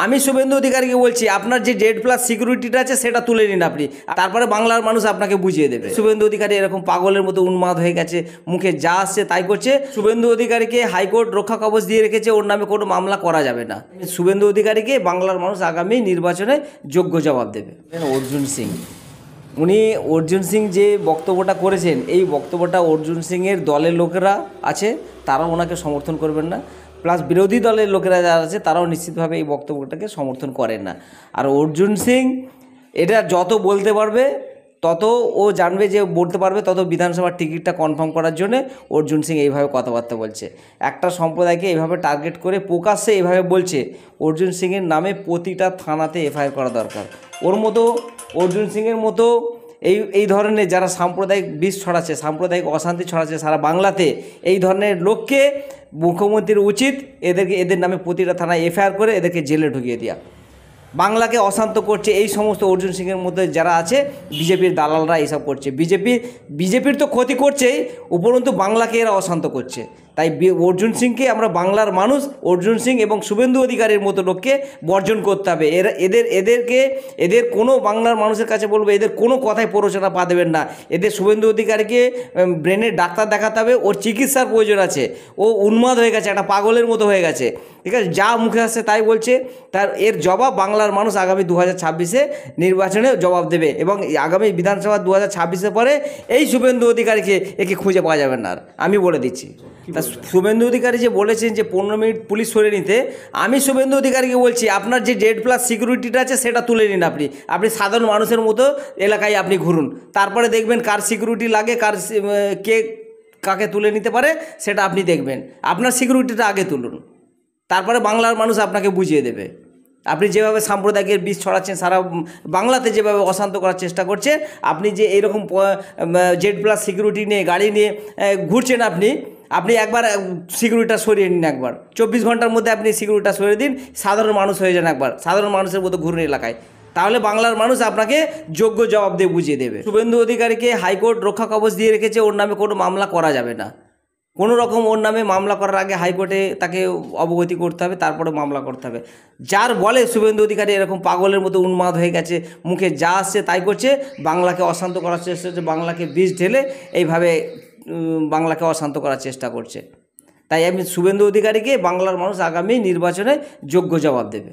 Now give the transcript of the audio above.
আমি শুভেন্দু অধিকারীকে বলছি, আপনার যে Z+ সিকিউরিটিটা আছে সেটা তুলে নিন আপনি, তারপরে বাংলার মানুষ আপনাকে বুঝিয়ে দেবে। শুভেন্দু অধিকারী এরকম পাগলের মতো উন্মাদ হয়ে গেছে, মুখে যা আসছে তাই করছে। শুভেন্দু অধিকারীকে হাইকোর্ট রক্ষা কবচ দিয়ে রেখেছে, ওর নামে কোনো মামলা করা যাবে না। শুভেন্দু অধিকারীকে বাংলার মানুষ আগামী নির্বাচনে যোগ্য জবাব দেবে। অর্জুন সিং, উনি অর্জুন সিং যে বক্তব্যটা করেছেন, এই বক্তব্যটা অর্জুন সিংয়ের দলের লোকেরা আছে তারাও ওনাকে সমর্থন করবেন না, প্লাস বিরোধী দলের লোকেরা যারা আছে তারাও নিশ্চিতভাবে এই বক্তব্যটাকে সমর্থন করেন না। আর অর্জুন সিং এটা যত বলতে পারবে তত ও জানবে যে বলতে পারবে তত বিধানসভার টিকিটটা কনফার্ম করার জন্য অর্জুন সিং এইভাবে কথাবার্তা বলছে। একটা সম্প্রদায়কে এইভাবে টার্গেট করে প্রকাশ্যে এইভাবে বলছে। অর্জুন সিংয়ের নামে প্রতিটা থানাতে FIR করা দরকার। ওর মতো অর্জুন সিংয়ের মতো এই ধরনের যারা সাম্প্রদায়িক বিষ ছড়াচ্ছে, সাম্প্রদায়িক অশান্তি ছড়াচ্ছে সারা বাংলাতে, এই ধরনের লোককে মুখ্যমন্ত্রীর উচিত এদের নামে প্রতিটা থানায় FIR করে এদেরকে জেলে ঢুকিয়ে দেওয়া। বাংলাকে অশান্ত করছে এই সমস্ত অর্জুন সিংয়ের মধ্যে যারা আছে, বিজেপির দালালরা এইসব করছে। বিজেপির তো ক্ষতি করছেই, উপরন্তু বাংলাকে এরা অশান্ত করছে। তাই অর্জুন সিংকে আমরা বাংলার মানুষ অর্জুন সিং এবং শুভেন্দু অধিকারীর মতো লোককে বর্জন করতে হবে। এদের কোনো বাংলার মানুষের কাছে বলবো, এদের কোনো কথায় প্ররোচনা পা দেবেন না। এদের শুভেন্দু অধিকারীকে ব্রেনের ডাক্তার দেখাতে হবে, ওর চিকিৎসার প্রয়োজন আছে। ও উন্মাদ হয়ে গেছে, একটা পাগলের মতো হয়ে গেছে, ঠিক আছে? যা মুখে আসছে তাই বলছে। এর জবাব বাংলার মানুষ আগামী 2026-এ নির্বাচনে জবাব দেবে, এবং আগামী বিধানসভা 2026-এর পরে এই শুভেন্দু অধিকারীকে একে খুঁজে পাওয়া যাবে না। আর আমি বলে দিচ্ছি, তা শুভেন্দু অধিকারী যে বলেছেন যে 15 মিনিট পুলিশ সরিয়ে নিতে, আমি শুভেন্দু অধিকারীকে বলছি, আপনার যে Z+ সিকিউরিটিটা আছে সেটা তুলে নিন আপনি সাধারণ মানুষের মতো এলাকায় আপনি ঘুরুন, তারপরে দেখবেন কার সিকিউরিটি লাগে, কে কাকে তুলে নিতে পারে সেটা আপনি দেখবেন। আপনার সিকিউরিটিটা আগে তুলুন, তারপরে বাংলার মানুষ আপনাকে বুঝিয়ে দেবে। আপনি যেভাবে সাম্প্রদায়িকের বিষ ছড়াচ্ছেন, সারা বাংলাতে যেভাবে অশান্ত করার চেষ্টা করছেন, আপনি যে এইরকম Z+ সিকিউরিটি নিয়ে গাড়ি নিয়ে ঘুরছেন, আপনি একবার সিকিউরিটিটা সরিয়ে নিন। একবার 24 ঘন্টার মধ্যে আপনি সিকিউরিটিটা সরিয়ে দিন, সাধারণ মানুষ হয়ে যান, একবার সাধারণ মানুষের মতো ঘুরুন এলাকায়, তাহলে বাংলার মানুষ আপনাকে যোগ্য জবাব দিয়ে বুঝিয়ে দেবে। শুভেন্দু অধিকারীকে হাইকোর্ট রক্ষা কবচ দিয়ে রেখেছে, ওর নামে কোনো মামলা করা যাবে না। কোনো রকম ওর নামে মামলা করার আগে হাইকোর্টে তাকে অবগতি করতে হবে, তারপরে মামলা করতে হবে। যার বলে শুভেন্দু অধিকারী এরকম পাগলের মতো উন্মাদ হয়ে গেছে, মুখে যা আসছে তাই করছে, বাংলাকে অশান্ত করার চেষ্টা করছে, বাংলাকে বিষ ঢেলে এইভাবে বাংলাকে অশান্ত করার চেষ্টা করছে। তাই আমি শুভেন্দু অধিকারীকে বাংলার মানুষ আগামী নির্বাচনে যোগ্য জবাব দেবে।